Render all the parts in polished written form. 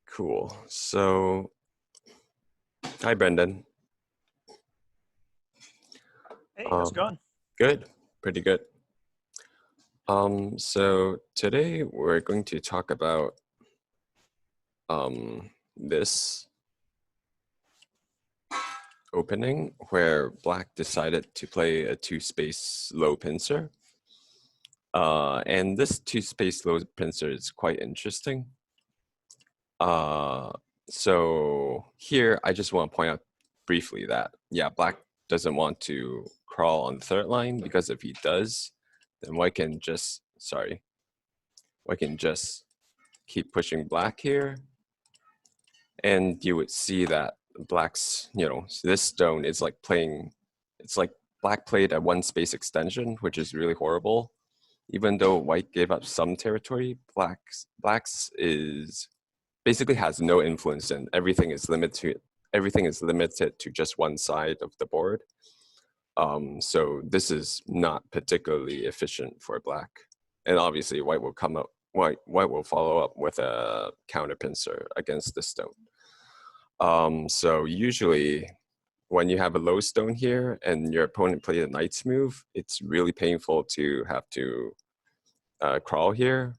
Cool. So, hi, Brendan. Hey, how's it Um, going? Good, pretty good. So today we're going to talk about this opening where Black decided to play a two-space low pincer. And this two-space low pincer is quite interesting. Uh, so here I just want to point out briefly that, yeah, Black doesn't want to crawl on the third line because if he does, then white can just keep pushing Black here. And you would see that Black's, this stone is like playing, it's like Black played a one space extension, which is really horrible. Even though White gave up some territory, Black's is basically has no influence and everything is limited to just one side of the board. So this is not particularly efficient for Black. And obviously White will follow up with a counter pincer against the stone. So usually when you have a low stone here and your opponent played a knight's move, it's really painful to have to crawl here.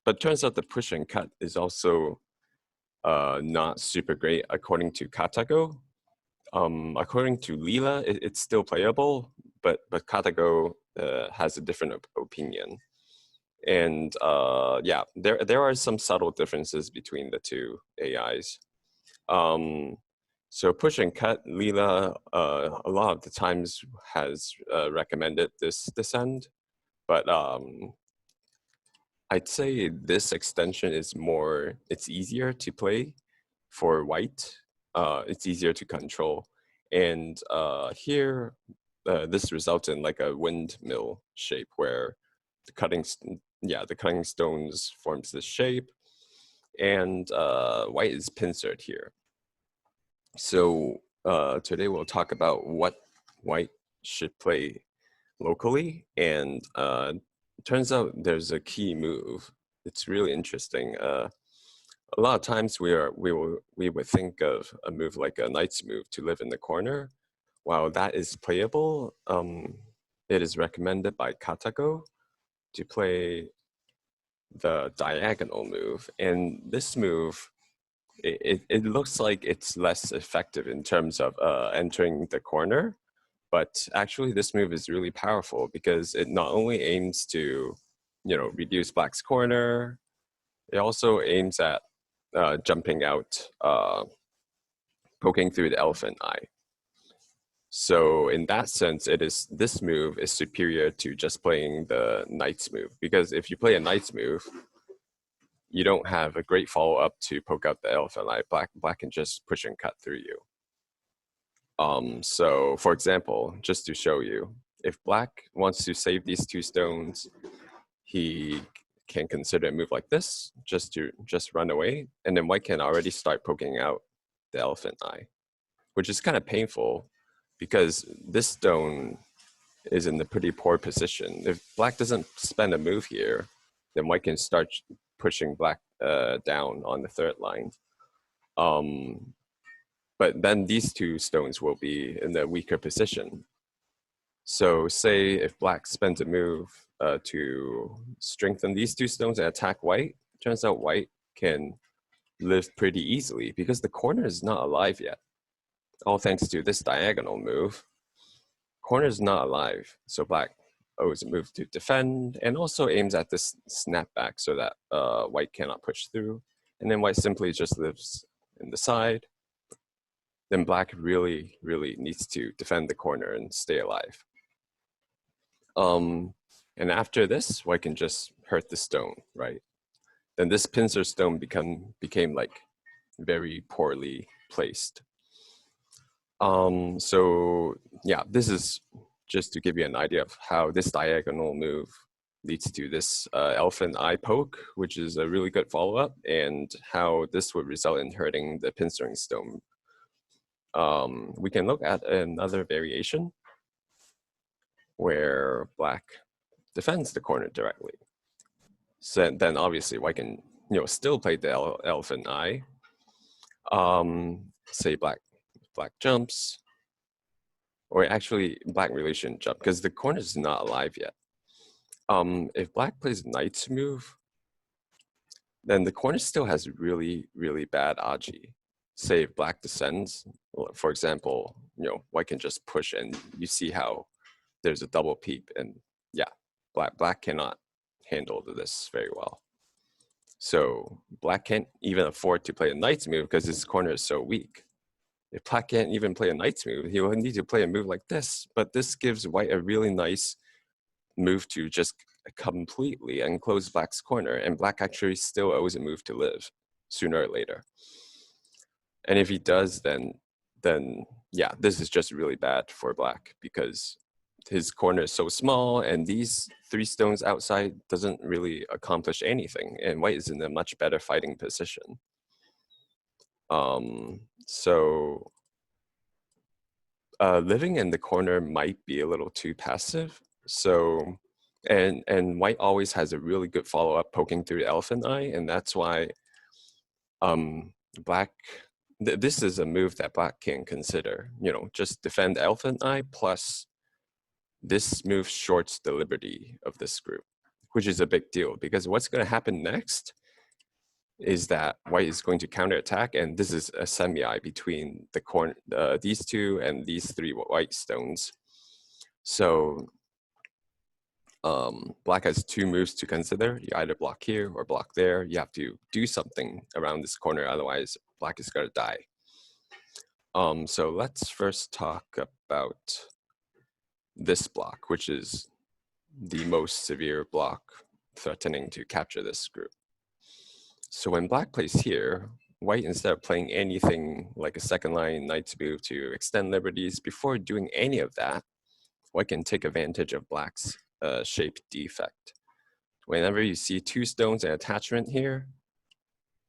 But turns out the push and cut is also not super great according to Katago. According to Leela, it's still playable, but Katago has a different opinion. And yeah, there are some subtle differences between the two AIs. So push and cut, Leela a lot of the times has recommended this end, but I'd say this extension is it's easier to play for White. It's easier to control. And here, this results in like a windmill shape where the the cutting stones forms this shape, and White is pincered here. So today we'll talk about what White should play locally, and turns out there's a key move. It's really interesting. A lot of times we would think of a move like a knight's move to live in the corner. While that is playable, it is recommended by Katago to play the diagonal move, and this move it looks like it's less effective in terms of entering the corner, but actually this move is really powerful because it not only aims to, reduce Black's corner, it also aims at jumping out, poking through the elephant eye. So in that sense, this move is superior to just playing the knight's move, because if you play a knight's move, you don't have a great follow-up to poke out the elephant eye. Black can just push and cut through you. So for example, just to show you, if Black wants to save these two stones, he can consider a move like this, just run away, and then White can already start poking out the elephant eye, which is kind of painful because this stone is in a pretty poor position. If Black doesn't spend a move here, then White can start pushing Black down on the third line. But then these two stones will be in a weaker position. So say if Black spends a move to strengthen these two stones and attack White, turns out White can live pretty easily because the corner is not alive yet. All thanks to this diagonal move. Corner is not alive, so Black owes a move to defend and also aims at this snapback so that White cannot push through. And then White simply just lives in the side. Then Black really, really needs to defend the corner and stay alive. And after this, White can just hurt the stone, right? Then this pincer stone became like very poorly placed. So yeah, this is just to give you an idea of how this diagonal move leads to this elephant eye poke, which is a really good follow-up, and how this would result in hurting the pincering stone. We can look at another variation where Black defends the corner directly. So then obviously white can, still play the elephant eye. Say black jumps, or actually black really shouldn't jump because the corner is not alive yet. If black plays knight's move, then the corner still has really, really bad aji. Say if black descends, for example, white can just push and you see how there's a double peep, and yeah, black cannot handle this very well. So black can't even afford to play a knight's move because his corner is so weak. If black can't even play a knight's move, he will need to play a move like this. But this gives white a really nice move to just completely enclose black's corner, and black actually still owes a move to live sooner or later. And if he does, then yeah, this is just really bad for black because his corner is so small and these 3 stones outside doesn't really accomplish anything, and white is in a much better fighting position. So living in the corner might be a little too passive. So and white always has a really good follow-up poking through the elephant eye, and that's why black this is a move that black can consider, just defend elephant eye plus this move shorts the liberty of this group, which is a big deal because what's going to happen next is that white is going to counterattack, and this is a Semieye between these 2 and these 3 white stones. So black has 2 moves to consider. You either block here or block there. You have to do something around this corner, otherwise black is going to die. So let's first talk about this block, which is the most severe block threatening to capture this group. So when black plays here, white, instead of playing anything like a second line knight's move to extend liberties, before doing any of that, white can take advantage of black's shape defect. Whenever you see 2 stones and attachment here,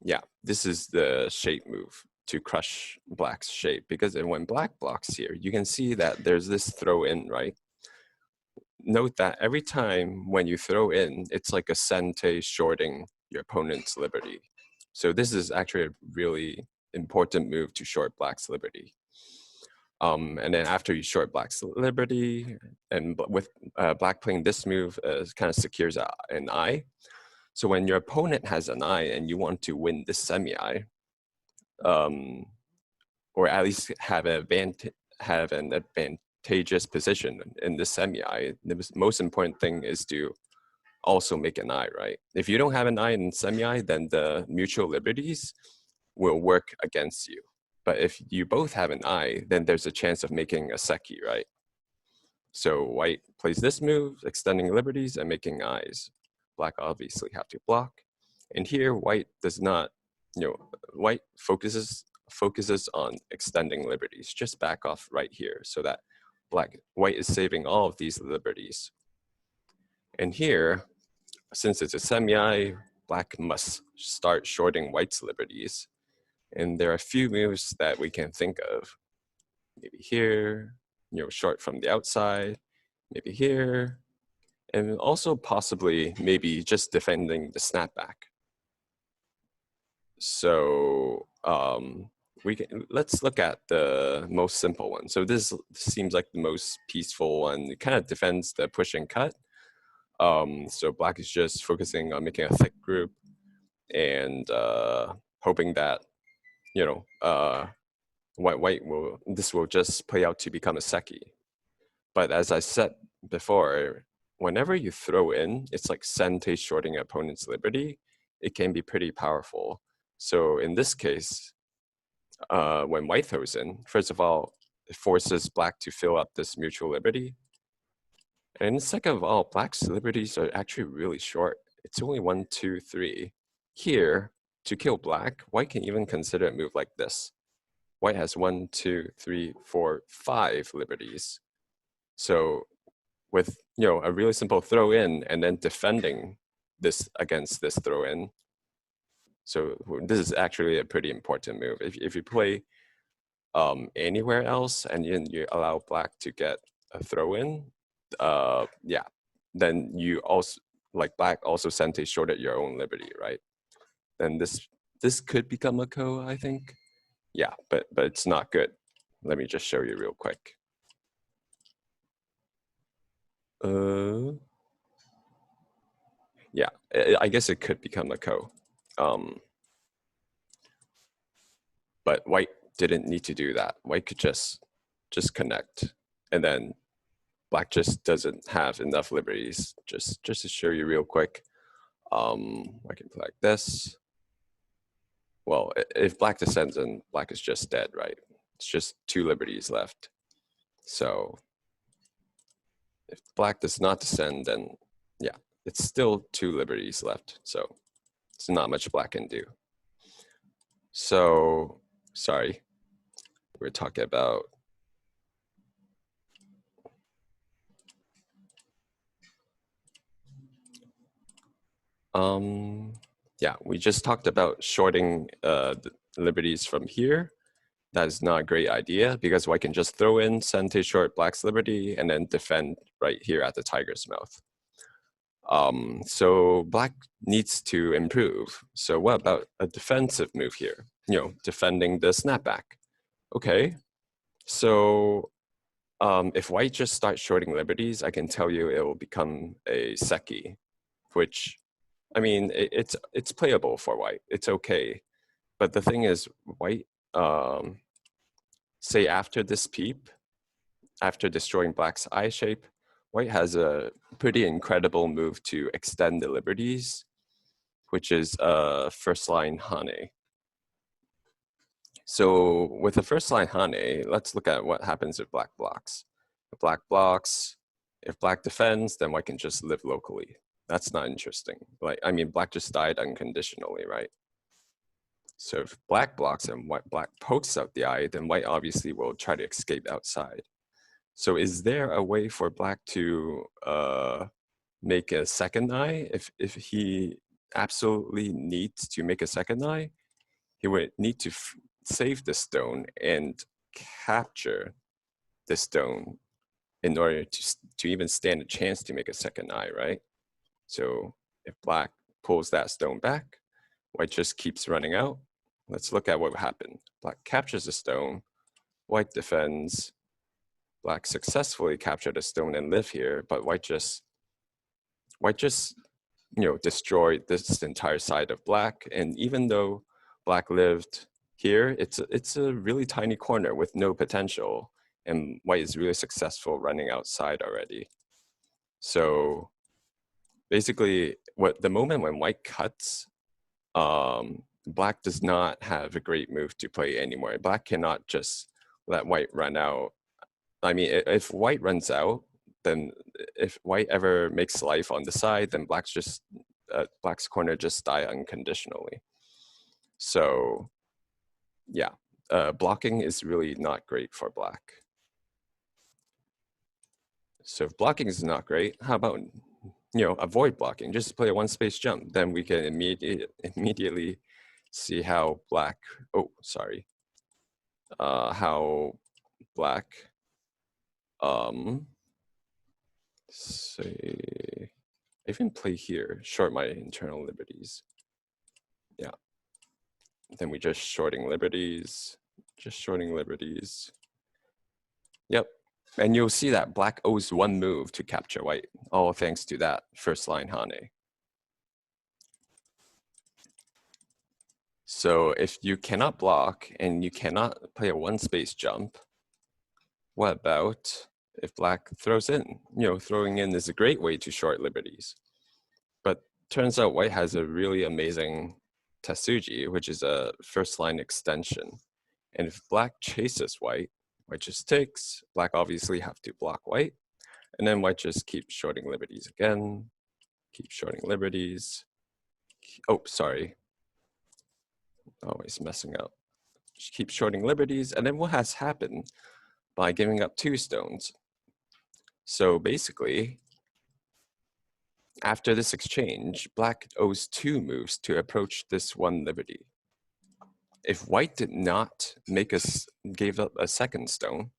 yeah, this is the shape move to crush black's shape, because when black blocks here, you can see that there's this throw in, right? Note that every time when you throw in, it's like a sente shorting your opponent's liberty. So this is actually a really important move to short black's liberty. And then after you short black's liberty, and with black playing this move, kind of secures an eye. So when your opponent has an eye and you want to win this Semieye, or at least have an advantageous position in this Semieye, the most important thing is to also make an eye, right? If you don't have an eye in Semieye, then the mutual liberties will work against you. But if you both have an eye, then there's a chance of making a seki, right? So white plays this move, extending liberties and making eyes. Black obviously have to block. And here white does not, white focuses on extending liberties. Just back off right here so that white is saving all of these liberties. And here, since it's a Semieye, black must start shorting white's liberties. And there are a few moves that we can think of. Maybe here, short from the outside, maybe here, and also possibly maybe just defending the snapback. So let's look at the most simple one. So this seems like the most peaceful one. It kind of defends the push and cut. So black is just focusing on making a thick group and hoping that white will just play out to become a seki. But as I said before, whenever you throw in, it's like sente shorting your opponent's liberty. It can be pretty powerful. So in this case, when white throws in, first of all, it forces black to fill up this mutual liberty. And second of all, black's liberties are actually really short. It's only 1, 2, 3. Here, to kill black, white can even consider a move like this. White has 1, 2, 3, 4, 5 liberties. So with a really simple throw in and then defending this against this throw in. So this is actually a pretty important move. If you play anywhere else and you allow black to get a throw in, yeah, then you also like black also sente shorted your own liberty, right? Then this could become a ko, I think. Yeah, but it's not good. Let me just show you real quick. Yeah, I guess it could become a ko. But white didn't need to do that. White could just connect, and then black just doesn't have enough liberties. Just to show you real quick, I can play like this. Well, if black descends, then black is just dead, right? It's just 2 liberties left. So if black does not descend, then yeah, it's still 2 liberties left. So it's not much black can do. So sorry, we're talking about yeah, we just talked about shorting the liberties from here. That is not a great idea because white can just throw in sente short black's liberty and then defend right here at the tiger's mouth. So black needs to improve. So what about a defensive move here? Defending the snapback. Okay, so if white just starts shorting liberties, I can tell you it will become a seki, which, I mean, it's playable for white. It's okay. But the thing is, white, say after this peep, after destroying black's eye shape, white has a pretty incredible move to extend the liberties, which is first line hane. So with the first line hane, let's look at what happens if black blocks. If black blocks, if black defends, then white can just live locally. That's not interesting. Like, I mean, black just died unconditionally, right? So if black blocks and black pokes out the eye, then white obviously will try to escape outside. So is there a way for black to make a second eye? If he absolutely needs to make a second eye, he would need to save the stone and capture the stone in order to even stand a chance to make a second eye, right? So if black pulls that stone back, white just keeps running out. Let's look at what happened. Black captures the stone, white defends, black successfully captured a stone and live here, but white just destroyed this entire side of black. And even though black lived here, it's a really tiny corner with no potential, and white is really successful running outside already. So basically, the moment when white cuts, black does not have a great move to play anymore. Black cannot just let white run out. I mean, if white runs out, then if white ever makes life on the side, then black's corner just die unconditionally. So yeah, blocking is really not great for black. So if blocking is not great, how about avoid blocking? Just play a 1 space jump. Then we can immediately see how black. Oh, sorry. How black. Say, even play here. Short my internal liberties. Yeah. Then we just shorting liberties. Just shorting liberties. Yep. And you'll see that black owes 1 move to capture white, all thanks to that first line hane. So if you cannot block and you cannot play a 1 space jump, what about if black throws in? Throwing in is a great way to short liberties. But turns out white has a really amazing Tetsuji, which is a first line extension. And if black chases white, white just takes, black obviously have to block white, and then white just keeps shorting liberties again, keep shorting liberties. Oh, sorry. Always messing up. Just keep shorting liberties, and then what has happened by giving up 2 stones? So basically, after this exchange, black owes 2 moves to approach this 1 liberty. If white did not gave up a second stone,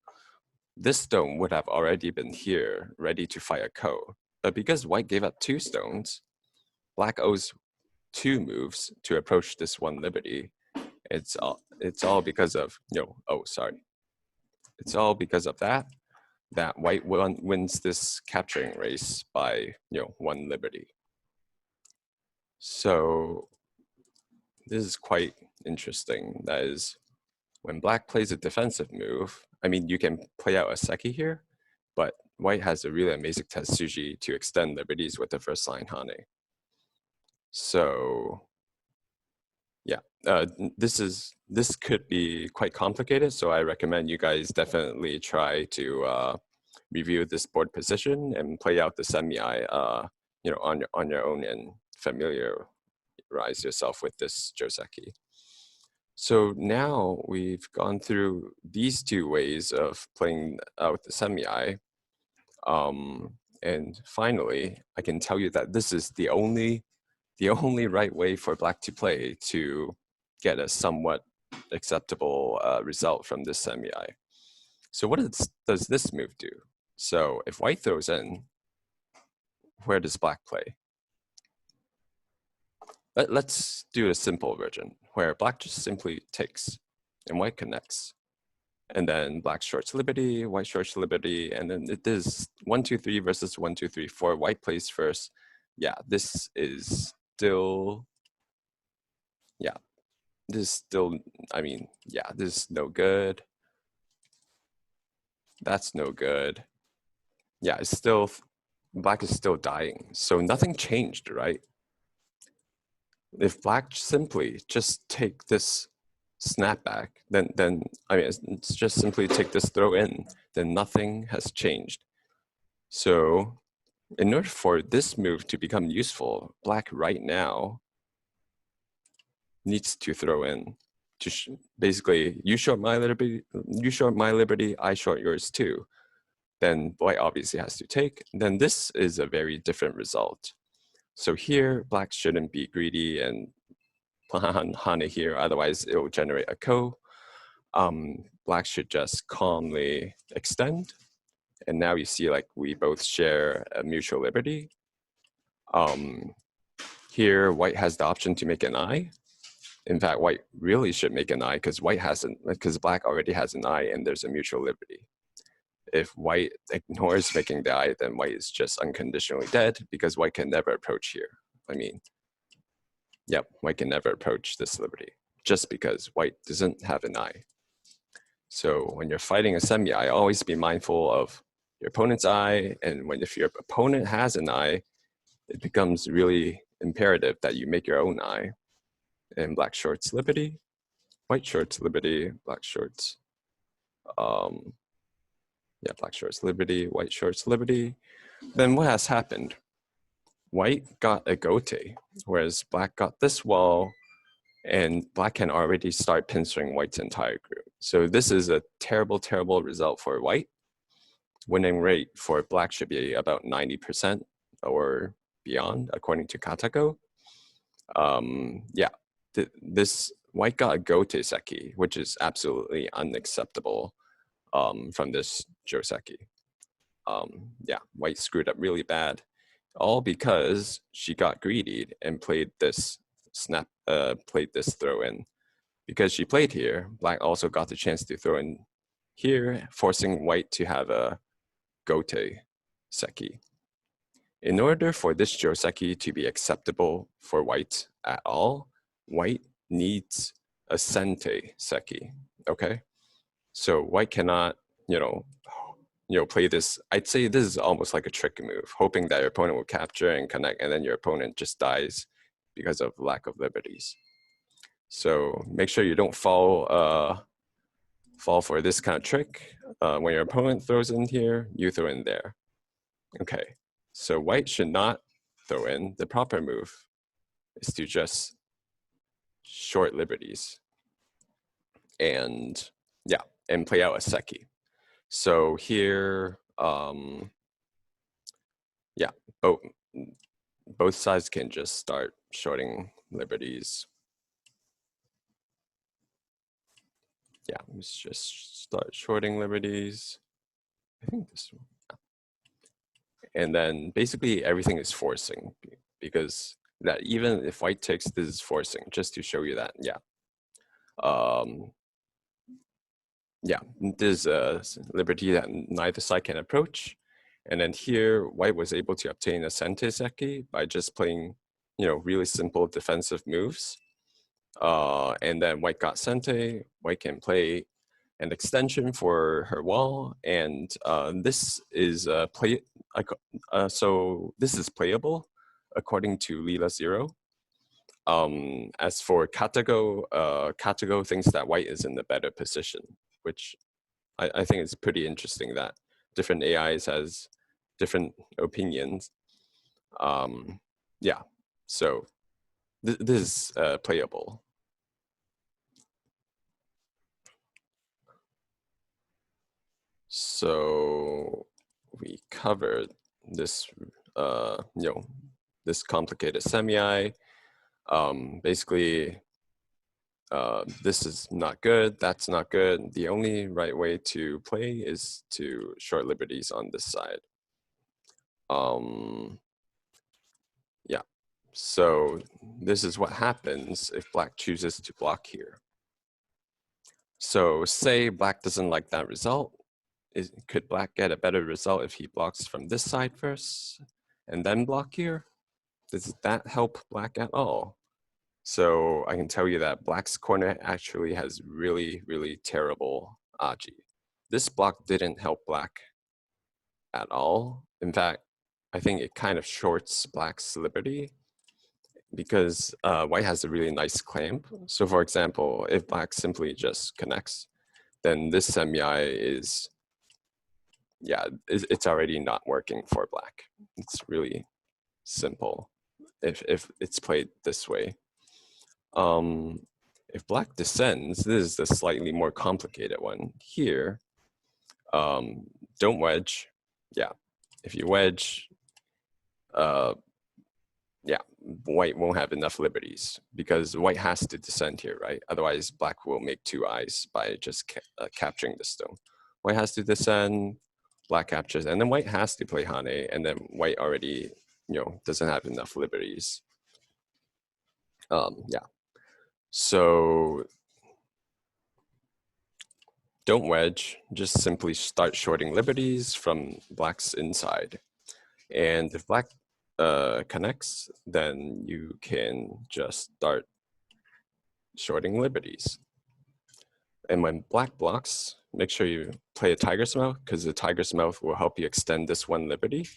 this stone would have already been here, ready to fire ko. but because white gave up 2 stones, black owes 2 moves to approach this 1 liberty. It's all because of, it's all because of that white wins this capturing race by, 1 liberty. So this is quite interesting. That is, when black plays a defensive move, I mean, you can play out a seki here, but white has a really amazing tetsuji to extend liberties with the first line hane. So yeah, this could be quite complicated. So I recommend you guys definitely try to review this board position and play out the Semieye, on your own and familiarize yourself with this joseki. So now we've gone through these 2 ways of playing out the Semieye. And finally, I can tell you that this is the only right way for black to play to get a somewhat acceptable result from this Semieye. So what does this move do? So if white throws in, where does black play? Let's do a simple version where black just simply takes and white connects. And then black shorts liberty, white shorts liberty, and then it is 1, 2, 3 versus 1, 2, 3, 4. White plays first. Yeah, this is still, I mean, yeah, this is no good. That's no good. Yeah, it's still, black is still dying. So nothing changed, right? If black simply just take this snapback, then I mean, it's just simply take this throw in, then nothing has changed. So in order for this move to become useful, black right now needs to throw in to basically, you short my liberty, I short yours too. Then white obviously has to take. Then this is a very different result. So here, black shouldn't be greedy and hane here, otherwise it will generate a ko. Black should just calmly extend. And now you see like we both share a mutual liberty. Here, white has the option to make an eye. In fact, white really should make an eye because black already has an eye and there's a mutual liberty. If white ignores making the eye, then white is just unconditionally dead because white can never approach here. I mean, yep, white can never approach this liberty just because white doesn't have an eye. So when you're fighting a Semieye, always be mindful of your opponent's eye. And if your opponent has an eye, it becomes really imperative that you make your own eye. And black shorts liberty, white shorts liberty, black shorts, black shorts liberty, white shorts liberty. Then what has happened? White got a gote, whereas black got this wall, and black can already start pincering white's entire group. So this is a terrible, terrible result for white. Winning rate for black should be about 90% or beyond, according to Katako. This white got a gote seki, which is absolutely unacceptable from this joseki. White screwed up really bad, all because she got greedy and played this throw in. Because she played here, black also got the chance to throw in here, forcing white to have a gote seki. In order for this joseki to be acceptable for white at all, white needs a sente seki, okay? So white cannot, play this. I'd say this is almost like a trick move, hoping that your opponent will capture and connect, and then your opponent just dies because of lack of liberties. So make sure you don't fall for this kind of trick. When your opponent throws in here, you throw in there. Okay, so white should not throw in. The proper move is to just short liberties and play out a seki. So here, both sides can just start shorting liberties. Yeah, let's just start shorting liberties. I think this one. And then basically everything is forcing, because that even if white takes, this is forcing, just to show you that, yeah. Yeah, there's a liberty that neither side can approach. And then here, white was able to obtain a sente seki by just playing, really simple defensive moves. And then white got sente, white can play an extension for her wall, and this is so this is playable according to Lila 0. As for Katago, Katago thinks that white is in the better position, which I think it's pretty interesting that different AIs has different opinions. Yeah, so this is playable. So we covered this, this complicated Semieye. Basically, this is not good, that's not good. The only right way to play is to short liberties on this side. Yeah, so this is what happens if black chooses to block here. So say black doesn't like that result. Could black get a better result if he blocks from this side first and then block here? Does that help black at all? So I can tell you that black's corner actually has really, really terrible aji. This block didn't help black at all. In fact, I think it kind of shorts black's liberty, because white has a really nice clamp. So for example, if black simply just connects, then this Semieye is, yeah, it's already not working for black. It's really simple if it's played this way. If black descends, this is the slightly more complicated one. Here, don't wedge. Yeah, if you wedge, yeah, white won't have enough liberties, because white has to descend here, right? Otherwise, black will make two eyes by just capturing the stone. White has to descend, black captures, and then white has to play Hane, and then white already, doesn't have enough liberties. Yeah. So don't wedge, just simply start shorting liberties from black's inside. And if black connects, then you can just start shorting liberties. And when black blocks, make sure you play a tiger's mouth, because the tiger's mouth will help you extend this one liberty.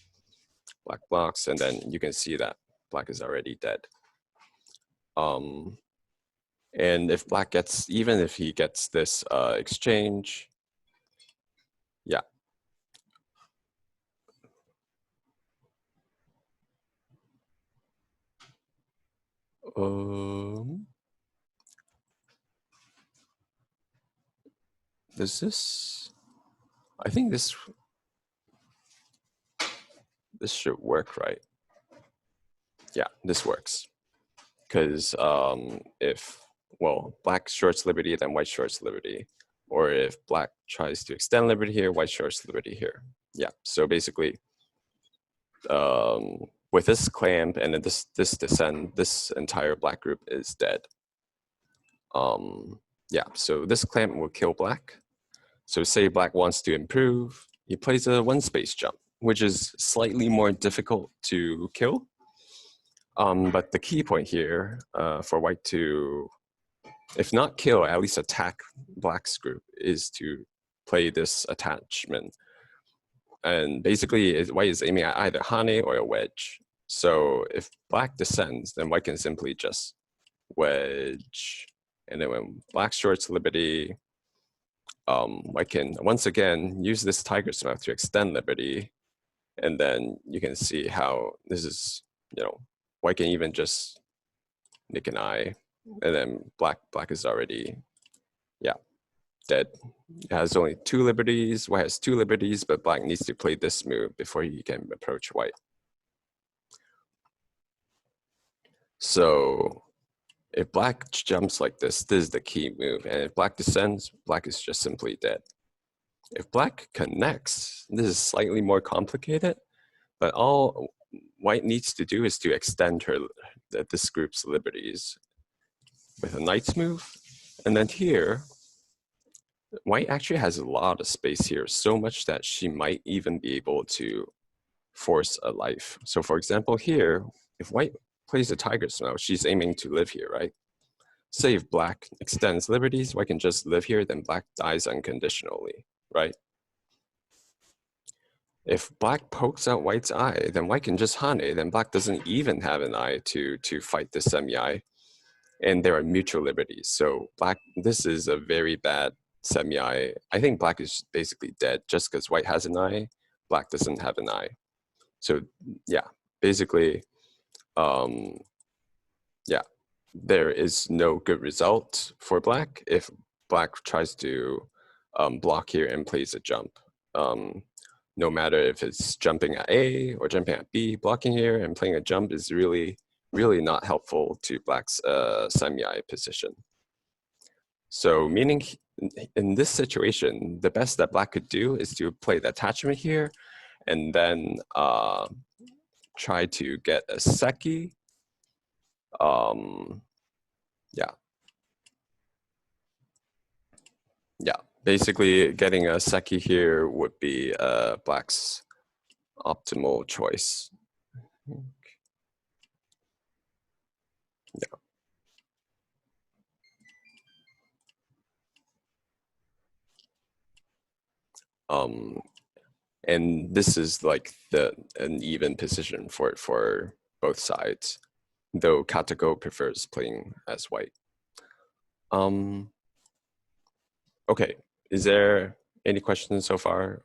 Black blocks, and then you can see that black is already dead. And if black gets, even if he gets this exchange, yeah. Does this, I think this should work, right? Yeah, this works. Because if, well, black shorts liberty, then white shorts liberty. Or if black tries to extend liberty here, white shorts liberty here. Yeah, so basically, with this clamp and then this descend, this entire black group is dead. Yeah, so this clamp will kill black. So say black wants to improve, he plays a one space jump, which is slightly more difficult to kill. But the key point here for white to, if not kill, at least attack black's group, is to play this attachment. And basically, white is aiming at either Hane or a wedge. So if black descends, then white can simply just wedge. And then when black shorts liberty, white can once again use this tiger's mouth to extend liberty. And then you can see how this is, white can even just nick an eye, and then black is already, yeah, dead. It has only 2 liberties, white has 2 liberties, but black needs to play this move before he can approach white. So if black jumps like this is the key move, and if black descends, black is just simply dead. If black connects, this is slightly more complicated, But all white needs to do is to extend this group's liberties with a knight's move. And then here, white actually has a lot of space here, so much that she might even be able to force a life. So for example, here, if white plays a tiger now, she's aiming to live here, right? Say if black extends liberties, white can just live here, then black dies unconditionally, right? If black pokes out white's eye, then white can just hane, then black doesn't even have an eye to fight the Semieye. And there are mutual liberties. So black, this is a very bad Semieye. I think black is basically dead just because white has an eye, black doesn't have an eye. So yeah, basically, yeah, there is no good result for black if black tries to block here and plays a jump. No matter if it's jumping at A or jumping at B, blocking here and playing a jump is really, really not helpful to black's Semieye position. So meaning in this situation, the best that black could do is to play the attachment here and then try to get a seki. Yeah. Yeah, basically getting a seki here would be black's optimal choice. Yeah. And this is like an even position for both sides, though Katako prefers playing as white. Okay, is there any questions so far?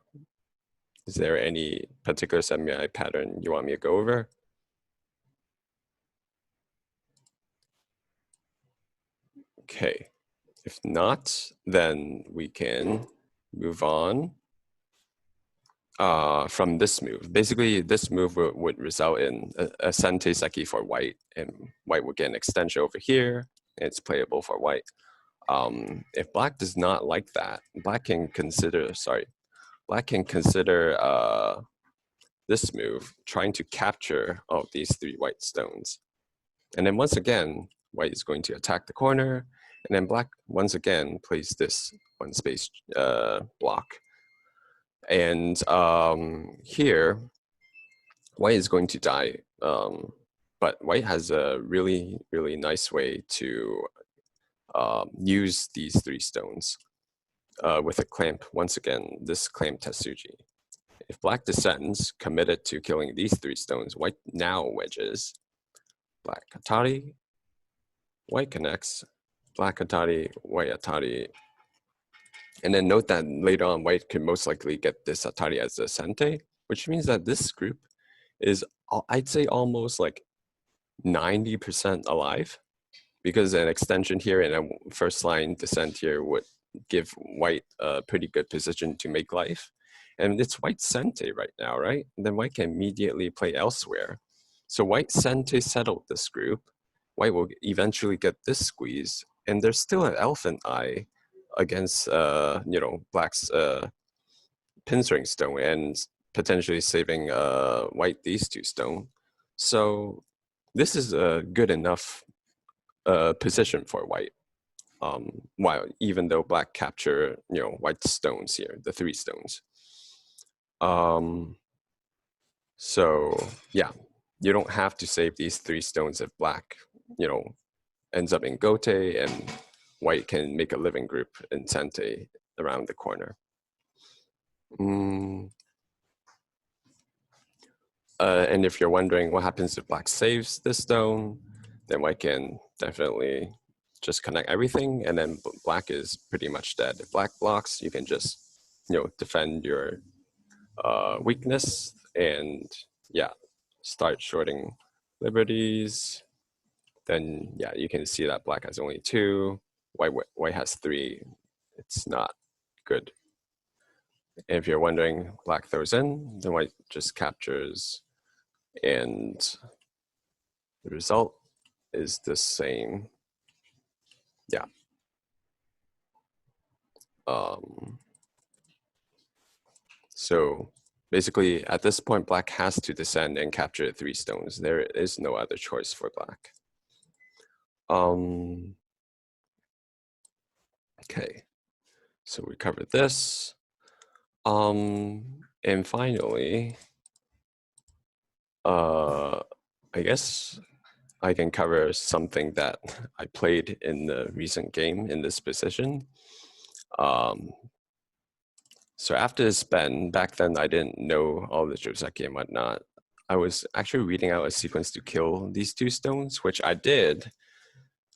Is there any particular Semieye pattern you want me to go over? Okay, if not, then we can move on from this move. Basically, this move would result in a sente seki for white, and white would get an extension over here, and it's playable for white. If black does not like that, black can consider, this move, trying to capture all of these three white stones. And then once again, white is going to attack the corner, and then black once again plays this one space block. And here, white is going to die, but white has a really, really nice way to use these three stones with a clamp. Once again, this clamp Tetsuji. If black descends, committed to killing these three stones, white now wedges. Black Atari, white connects, black Atari, white Atari. And then note that later on, white could most likely get this Atari as a sente, which means that this group is, I'd say, almost like 90% alive, because an extension here and a first line descent here would give white a pretty good position to make life. And it's white sente right now, right? And then white can immediately play elsewhere. So white sente settled this group. White will eventually get this squeeze, and there's still an elephant eye against black's pincering stone and potentially saving white these two stone. So this is a good enough position for white. While even though black capture white stones here, the three stones. So yeah, you don't have to save these three stones if black ends up in gote, and white can make a living group in sente around the corner. And if you're wondering what happens if black saves this stone, then white can definitely just connect everything, and then black is pretty much dead. If black blocks, you can just defend your weakness and yeah, start shorting liberties. Then yeah, you can see that black has only two, white has three. It's not good. And if you're wondering, black throws in, then white just captures, and the result is the same. Yeah. So basically at this point, black has to descend and capture 3 stones. There is no other choice for black. Okay, so we covered this. And finally, I guess I can cover something that I played in the recent game in this position. So after this bend, back then I didn't know all the seki and whatnot. I was actually reading out a sequence to kill these 2 stones, which I did,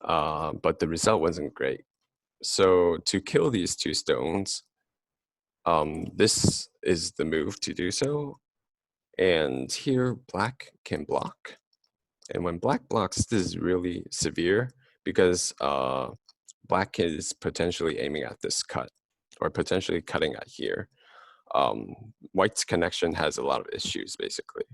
but the result wasn't great. So to kill these 2 stones, this is the move to do so. And here black can block. And when black blocks, this is really severe because black is potentially aiming at this cut or potentially cutting at here. White's connection has a lot of issues basically.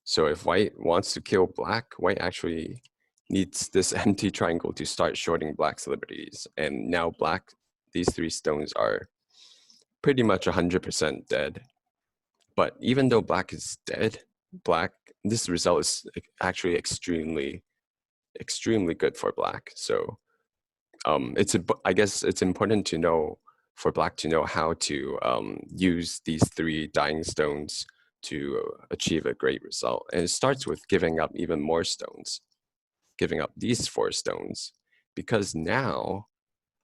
So if white wants to kill black, white actually needs this empty triangle to start shorting black's liberties. And now black, these 3 stones are pretty much 100% dead. But even though black is dead, this result is actually extremely good for black. So I guess it's important to know for black to know how to use these 3 dying stones to achieve a great result. And it starts with giving up even more stones, giving up these 4 stones, because now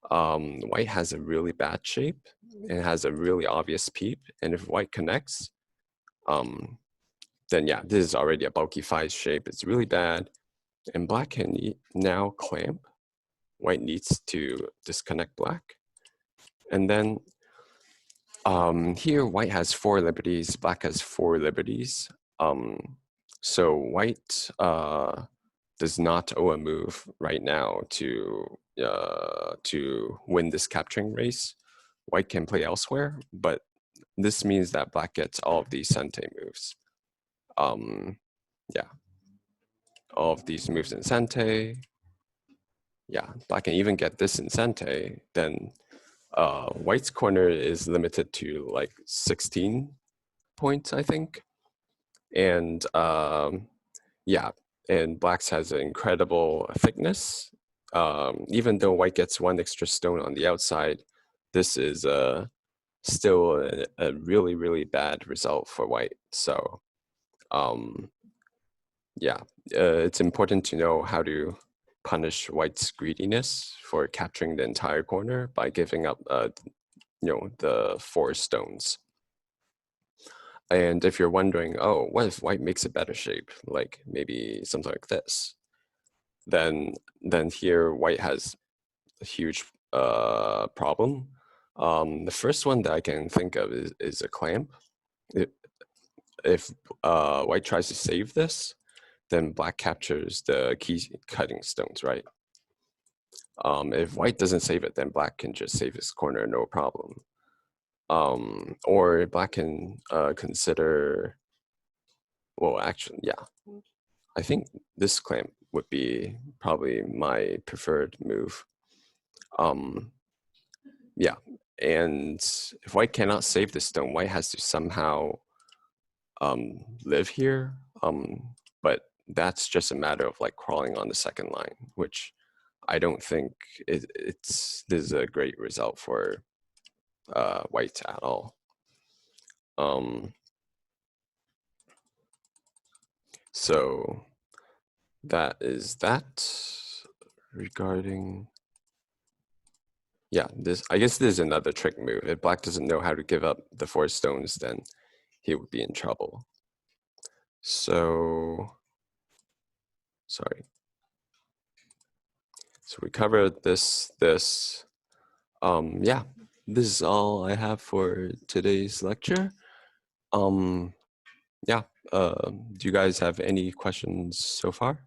white has a really bad shape and has a really obvious peep. And if white connects, then yeah, this is already a bulky 5 shape. It's really bad. And black can now clamp. White needs to disconnect black. And then here, white has 4 liberties, black has 4 liberties. So white does not owe a move right now to win this capturing race. White can play elsewhere, but this means that black gets all of these sente moves. Yeah, all of these moves in sente. Yeah, black can even get this in sente. Then white's corner is limited to like 16 points, I think. And yeah, and black's has an incredible thickness. Even though white gets 1 extra stone on the outside, this is still a really, really bad result for white. So yeah, it's important to know how to punish white's greediness for capturing the entire corner by giving up the 4 stones. And if you're wondering, oh, what if white makes a better shape, like maybe something like this, then here white has a huge problem. The first one that I can think of is a clamp. If white tries to save this, then black captures the key cutting stones, right? If white doesn't save it, then black can just save his corner, no problem. Or black can consider, well, actually, yeah. I think this clamp would be probably my preferred move. Yeah, and if white cannot save the stone, white has to somehow live here. But that's just a matter of like crawling on the second line, which I don't think this is a great result for white at all. So that is that regarding, yeah, I guess this is another trick move. If black doesn't know how to give up the 4 stones, then he would be in trouble. So, sorry. So we covered this. Yeah, this is all I have for today's lecture. Yeah, do you guys have any questions so far?